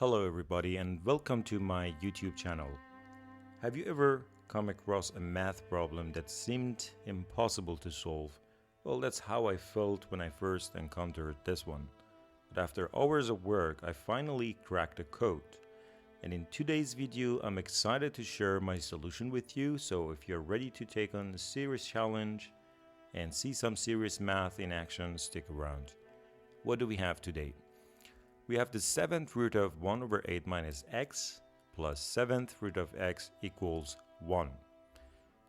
Hello everybody and welcome to my YouTube channel. Have you ever come across a math problem that seemed impossible to solve? Well, that's how I felt when I first encountered this one. But after hours of work, I finally cracked the code. And in today's video, I'm excited to share my solution with you. So if you're ready to take on a serious challenge and see some serious math in action, stick around. What do we have today? We have the 7th root of 1 over 8 minus x plus 7th root of x equals 1.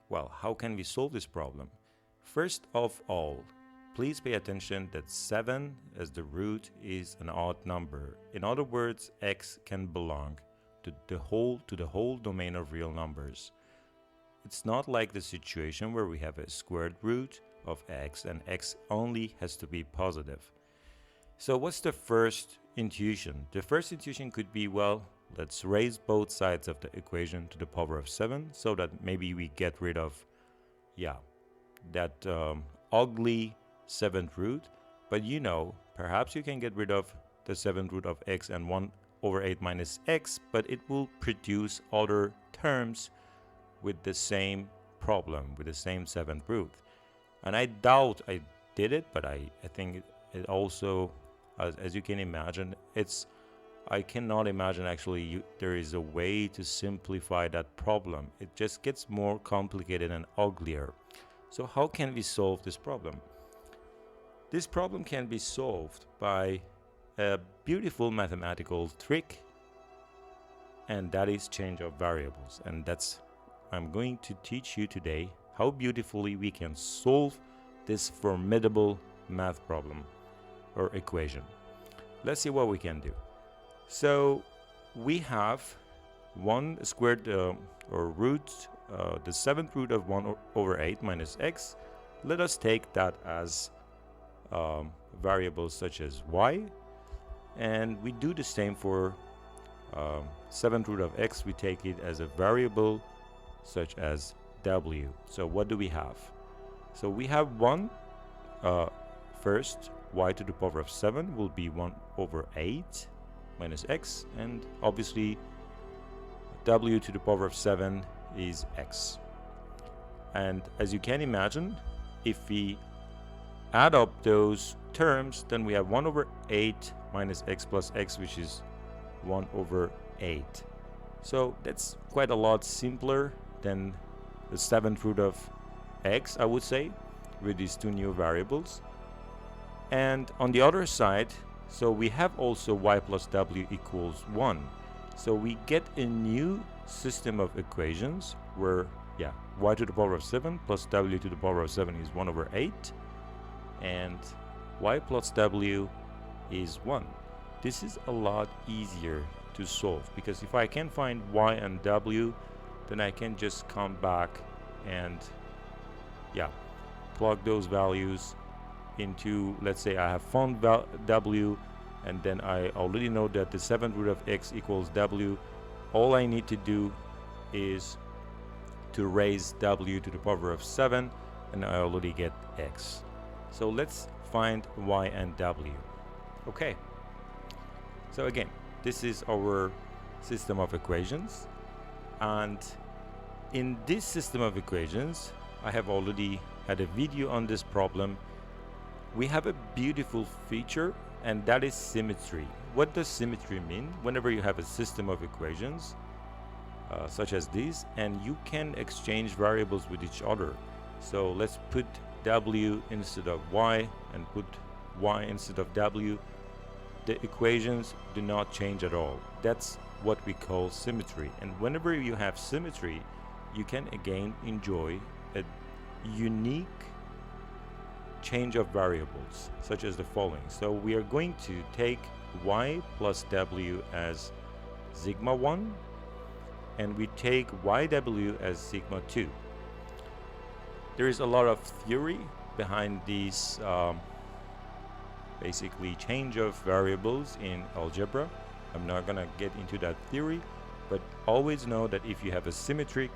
Well, how can we solve this problem? First of all, please pay attention that 7 as the root is an odd number. In other words, x can belong to the whole domain of real numbers. It's not like the situation where we have a squared root of x and x only has to be positive. So what's the first intuition? The first intuition could be, well, let's raise both sides of the equation to the power of 7 so that maybe we get rid of, that ugly 7th root. But perhaps you can get rid of the 7th root of x and 1 over 8 minus x, but it will produce other terms with the same problem, with the same 7th root. And I doubt I did it, but I think it also, as you can imagine, I cannot imagine actually there is a way to simplify that problem. It just gets more complicated and uglier. So how can we solve this problem? This problem can be solved by a beautiful mathematical trick, and that is change of variables. And I'm going to teach you today how beautifully we can solve this formidable math problem or equation. Let's see what we can do. So we have 1 squared or root, the 7th root of 1 over 8 minus x. Let us take that as variables such as y, and we do the same for 7th root of x. We take it as a variable such as w. So what do we have? So we have 1 first. Y to the power of 7 will be 1 over 8 minus x, and obviously w to the power of 7 is x. And as you can imagine, if we add up those terms, then we have 1 over 8 minus x plus x, which is 1 over 8. So that's quite a lot simpler than the 7th root of x, I would say, with these two new variables. And on the other side, so we have also y plus w equals 1. So we get a new system of equations where, y to the power of 7 plus w to the power of 7 is 1 over 8. And y plus w is 1. This is a lot easier to solve because if I can find y and w, then I can just come back and, plug those values into, let's say I have found w, and then I already know that the 7th root of x equals w. All I need to do is to raise w to the power of 7, and I already get x. So let's find y and w. Okay, so again, this is our system of equations, and in this system of equations I have already had a video on this problem. We have a beautiful feature, and that is symmetry. What does symmetry mean? Whenever you have a system of equations such as this, and you can exchange variables with each other. So let's put w instead of y and put y instead of w. The equations do not change at all. That's what we call symmetry. And whenever you have symmetry, you can again enjoy a unique change of variables such as the following. So we are going to take y plus w as sigma 1, and we take yw as sigma 2. There is a lot of theory behind these basically change of variables in algebra. I'm not gonna get into that theory, but always know that if you have a symmetric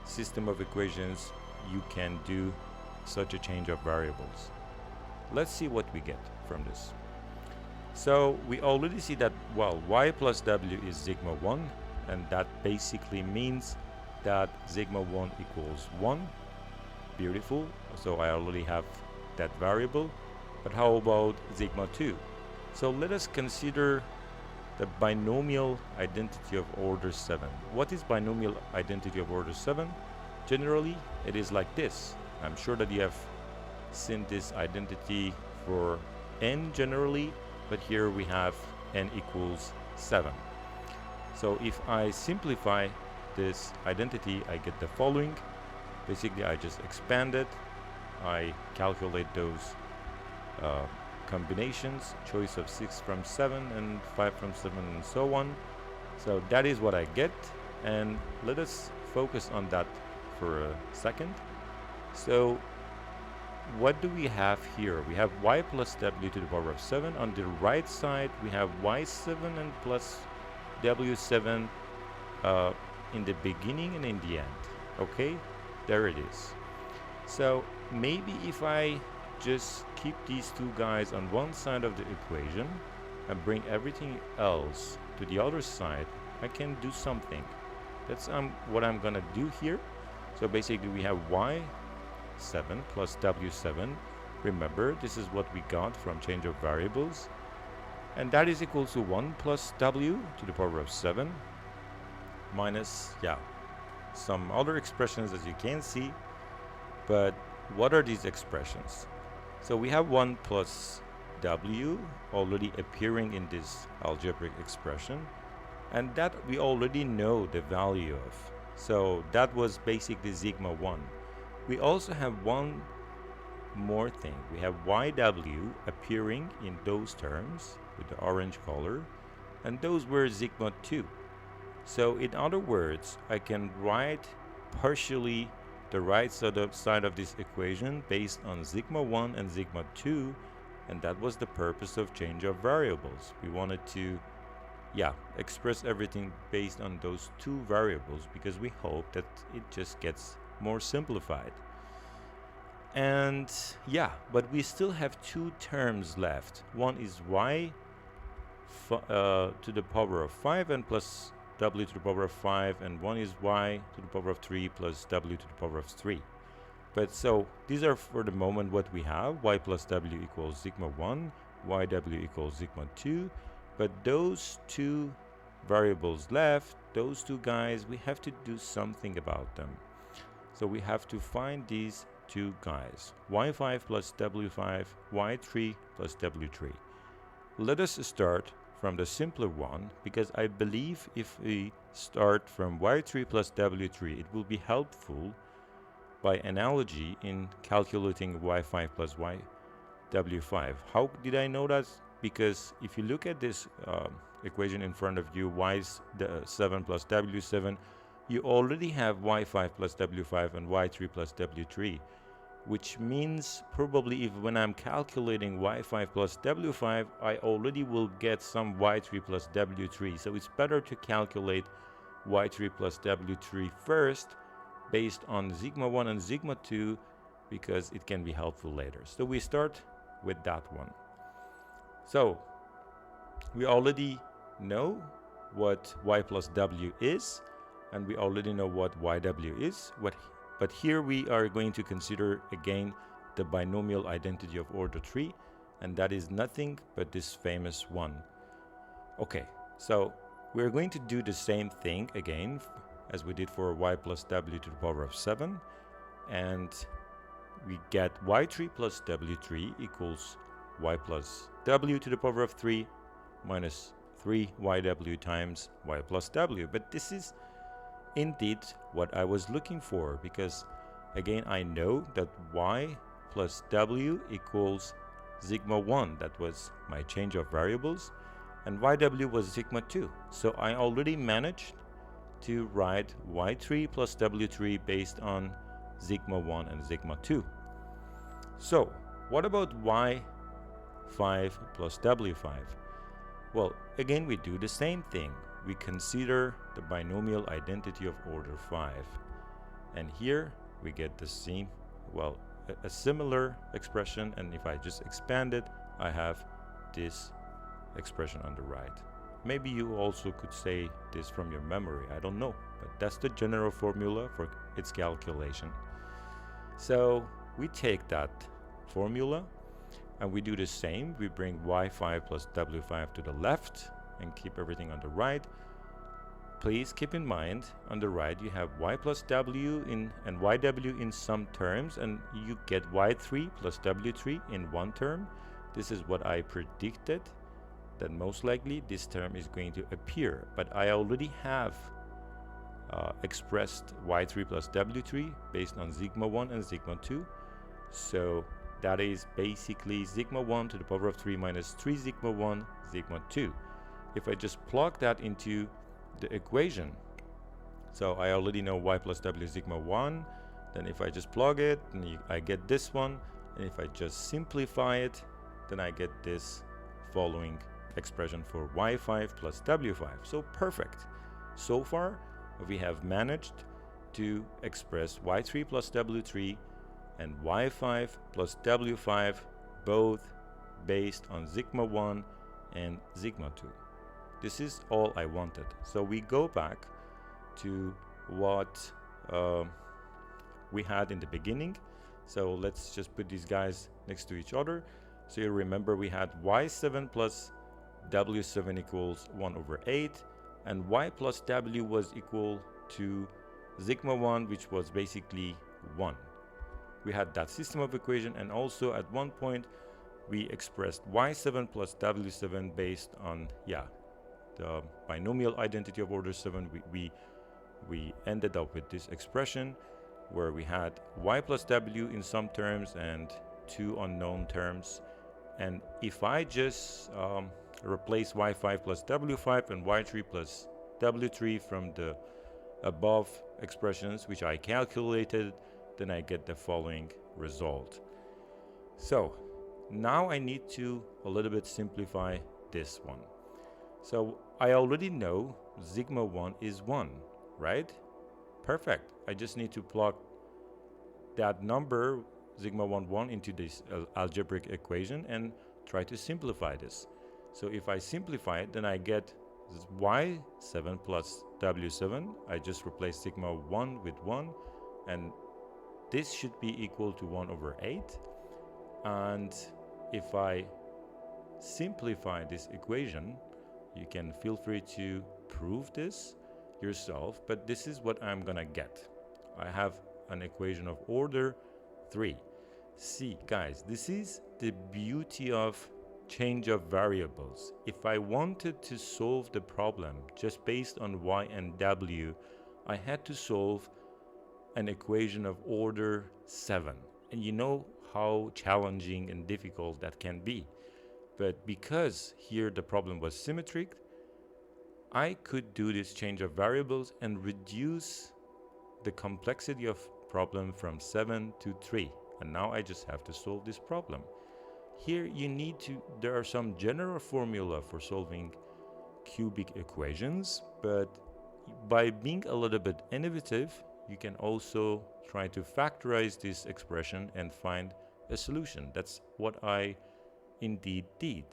system of equations, you can do such a change of variables. Let's see what we get from this. So we already see that, well, y plus w is sigma 1, and that basically means that sigma 1 equals 1. Beautiful. So I already have that variable. But how about sigma 2? So let us consider the binomial identity of order 7. What is binomial identity of order 7? Generally, it is like this. I'm sure that you have seen this identity for n generally, but here we have n equals 7. So if I simplify this identity, I get the following. Basically, I just expand it. I calculate those combinations, choice of 6 from 7 and 5 from 7 and so on. So that is what I get, and let us focus on that for a second. So what do we have here? We have y plus w to the power of 7. On the right side we have y7 and plus w7 in the beginning and in the end. Okay, there it is. So maybe if I just keep these two guys on one side of the equation and bring everything else to the other side, I can do something. That's what I'm gonna do here. So basically we have y7 plus w7. Remember, this is what we got from change of variables, and that is equal to 1 plus w to the power of 7 minus, yeah, some other expressions as you can see. But what are these expressions? So we have 1 plus w already appearing in this algebraic expression, and that we already know the value of. So that was basically sigma 1. We also have one more thing. We have yw appearing in those terms with the orange color, and those were sigma 2. So in other words, I can write partially the right side of this equation based on sigma 1 and sigma 2, and that was the purpose of change of variables. We wanted to, yeah, express everything based on those two variables because we hope that it just gets more simplified. And yeah, but we still have two terms left. One is y to the power of 5 and plus w to the power of 5, and one is y to the power of 3 plus w to the power of 3. But so these are for the moment what we have. Y plus w equals sigma 1, yw equals sigma 2. But those two variables left, those two guys, we have to do something about them. So we have to find these two guys, y5 plus w5, y3 plus w3. Let us start from the simpler one, because I believe if we start from y3 plus w3, it will be helpful by analogy in calculating y5 plus w5. How did I know that? Because if you look at this equation in front of you, y7 plus w7, you already have y5 plus w5 and y3 plus w3, which means probably if when I'm calculating y5 plus w5, I already will get some y3 plus w3. So it's better to calculate y3 plus w3 first based on sigma 1 and sigma 2, because it can be helpful later. So we start with that one. So we already know what y plus w is, and we already know what yw is. But here we are going to consider again the binomial identity of order 3, and that is nothing but this famous one. Okay, so we're going to do the same thing again as we did for y plus w to the power of 7, and we get y3 plus w3 equals y plus w to the power of 3 minus 3yw times y plus w. But this is indeed what I was looking for, because again I know that y plus w equals sigma 1. That was my change of variables, and yw was sigma 2. So I already managed to write y3 plus w3 based on sigma 1 and sigma 2. So what about y5 plus w5? Well, again we do the same thing. We consider the binomial identity of order 5, and here we get the same, well, a similar expression, and if I just expand it, I have this expression on the right. Maybe you also could say this from your memory, I don't know, but that's the general formula for its calculation. So we take that formula and we do the same. We bring y5 plus w5 to the left and keep everything on the right. Please keep in mind, on the right you have y plus w and yw in some terms, and you get y3 plus w3 in one term. This is what I predicted, that most likely this term is going to appear, but I already have expressed y3 plus w3 based on sigma 1 and sigma 2. So that is basically sigma 1 to the power of 3 minus 3 sigma 1 sigma 2. If I just plug that into the equation, so I already know y plus w sigma 1, then if I just plug it, then I get this one, and if I just simplify it, then I get this following expression for y5 plus w5. So perfect. So far we have managed to express y3 plus w3 and y5 plus w5 both based on sigma 1 and sigma 2. This is all I wanted. So we go back to what we had in the beginning. So let's just put these guys next to each other. So you remember we had y7 plus w7 equals 1 over 8, and y plus w was equal to sigma 1, which was basically 1. We had that system of equation, and also at one point we expressed y7 plus w7 based on the binomial identity of order 7. We ended up with this expression where we had y plus w in some terms and two unknown terms. And if I just replace y5 plus w5 and y3 plus w3 from the above expressions which I calculated, then I get the following result. So now I need to a little bit simplify this one. So I already know sigma 1 is 1, right? Perfect. I just need to plug that number sigma 1 1 into this algebraic equation and try to simplify this. So if I simplify it, then I get y7 plus w7. I just replace sigma 1 with 1, and this should be equal to 1 over 8. And if I simplify this equation, you can feel free to prove this yourself, but this is what I'm gonna get. I have an equation of order 3. See, guys, this is the beauty of change of variables. If I wanted to solve the problem just based on y and w, I had to solve an equation of order 7. And you know how challenging and difficult that can be. But because here the problem was symmetric, I could do this change of variables and reduce the complexity of problem from 7 to 3. And now I just have to solve this problem. Here there are some general formula for solving cubic equations, but by being a little bit innovative, you can also try to factorize this expression and find a solution. That's what I indeed did.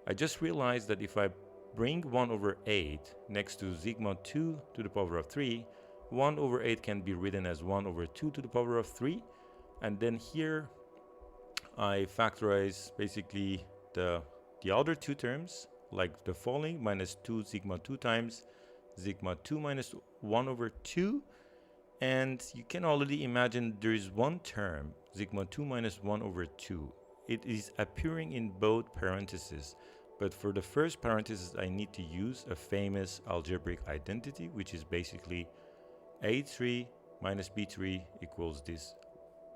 I just realized that if I bring 1 over 8 next to sigma 2 to the power of 3, 1 over 8 can be written as 1 over 2 to the power of 3. And then here I factorize basically the other two terms, like the following: minus 2 sigma 2 times sigma 2 minus 1 over 2. And you can already imagine there is one term, sigma 2 minus 1 over 2. It is appearing in both parentheses, but for the first parenthesis I need to use a famous algebraic identity, which is basically a3 minus b3 equals this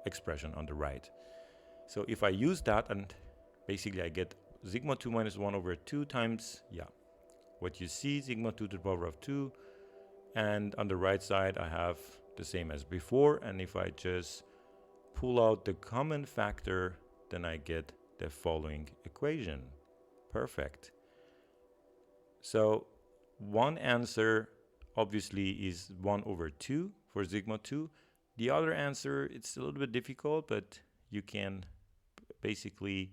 expression on the right. So if I use that, and basically I get sigma 2 minus 1 over 2 times, what you see, sigma 2 to the power of 2, and on the right side I have the same as before, and if I just pull out the common factor, then I get the following equation. Perfect. So one answer obviously is 1 over 2 for sigma 2. The other answer, it's a little bit difficult, but you can basically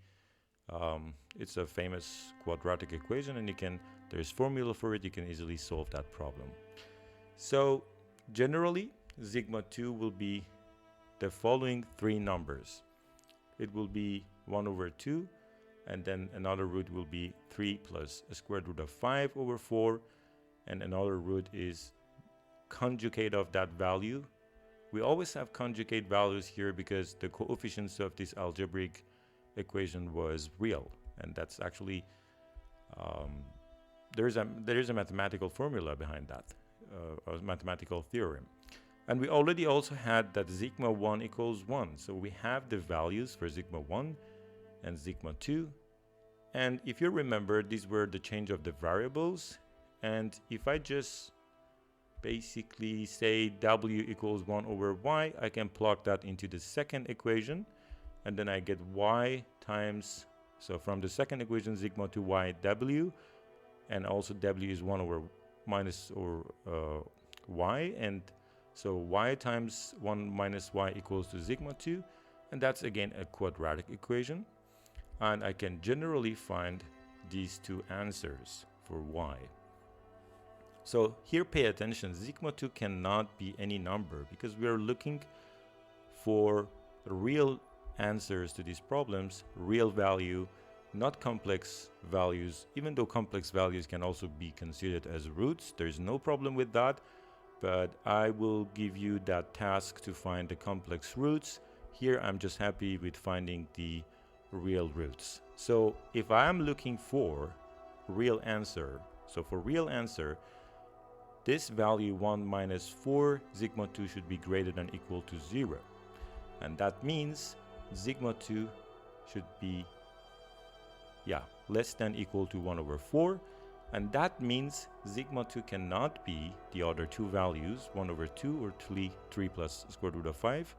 It's a famous quadratic equation, and there's formula for it. You can easily solve that problem. So generally, sigma 2 will be the following three numbers. It will be 1 over 2, and then another root will be 3 plus a square root of 5 over 4, and another root is conjugate of that value. We always have conjugate values here because the coefficients of this algebraic equation was real, and that's actually there is a mathematical formula behind that, a mathematical theorem. And we already also had that sigma 1 equals 1. So we have the values for sigma 1 and sigma 2. And if you remember, these were the change of the variables. And if I just basically say w equals 1 over y, I can plug that into the second equation. And then I get y times, so from the second equation, sigma 2y w. And also w is 1 over minus or y. And so y times 1 minus y equals to sigma 2, and that's again a quadratic equation. And I can generally find these two answers for y. So here pay attention, sigma 2 cannot be any number because we are looking for real answers to these problems, real value, not complex values, even though complex values can also be considered as roots. There's no problem with that. But I will give you that task to find the complex roots. Here I'm just happy with finding the real roots. So if I am looking for real answer, so for real answer, this value 1 minus 4 sigma 2 should be greater than equal to 0. And that means sigma 2 should be less than equal to 1 over 4. And that means sigma 2 cannot be the other two values, 1 over 2 or 3 plus square root of 5.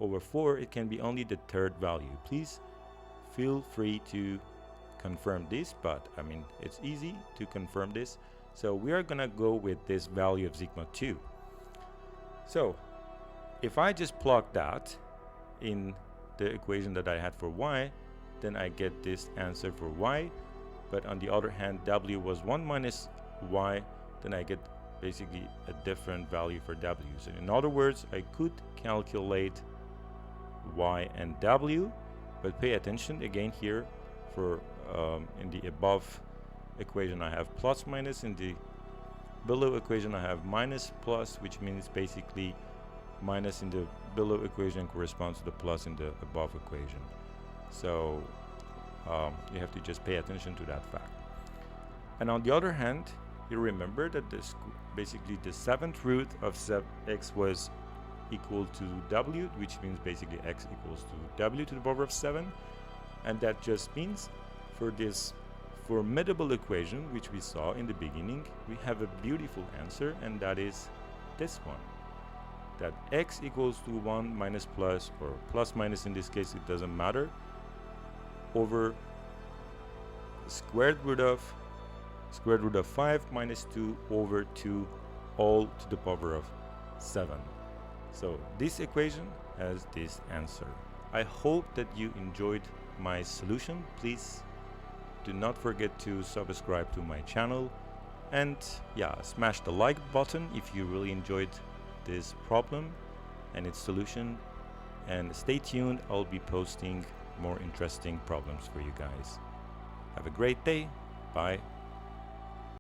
Over 4, it can be only the third value. Please feel free to confirm this, but I mean, it's easy to confirm this. So we are gonna go with this value of sigma 2. So if I just plug that in the equation that I had for y, then I get this answer for y. But on the other hand, w was 1 minus y, then I get basically a different value for w. So in other words, I could calculate y and w, but pay attention again here for in the above equation I have plus minus, in the below equation I have minus plus, which means basically minus in the below equation corresponds to the plus in the above equation. So you have to just pay attention to that fact. And on the other hand, you remember that this basically the seventh root of x was equal to w, which means basically x equals to w to the power of 7. And that just means for this formidable equation, which we saw in the beginning, we have a beautiful answer, and that is this one. That x equals to 1 minus plus, or plus minus in this case, it doesn't matter, over square root of 5 minus 2 over 2 all to the power of 7. So this equation has this answer. I hope that you enjoyed my solution. Please do not forget to subscribe to my channel, and smash the like button if you really enjoyed this problem and its solution, and stay tuned. I'll be posting more interesting problems for you guys. Have a great day. Bye.